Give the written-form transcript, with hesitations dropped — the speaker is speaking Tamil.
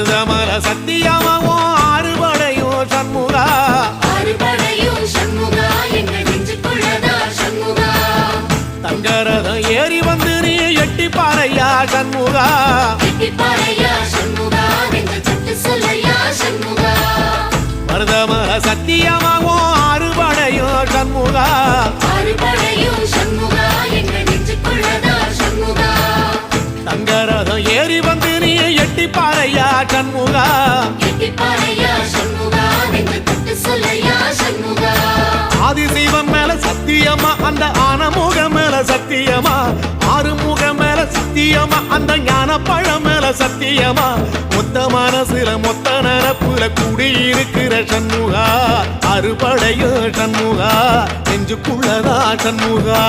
மருதமல சத்தியமாவோ ஆறுபடையோ சண்முகா தங்கரதம் ஏறி வந்து நீ எட்டி பாறையா சண்முகா மருதமல சத்தியமாவோ ஆறுபடையோ சண்முகா தங்கரதம் ஏறி வந்து நீ எட்டி பாறையா சண்முகா ஆதிசைவம் மேல சத்தியமா அந்த ஆனமுக மேல சத்தியமா ஆறுமுக மேல சத்தியமா அந்த ஞான பழம் மேல சத்தியமா மொத்த மனசுல மொத்த நரப்புல குடியிருக்கிற சண்முகா அறுபடையோ சண்முகா நெஞ்சுக்குள்ளதா சண்முகா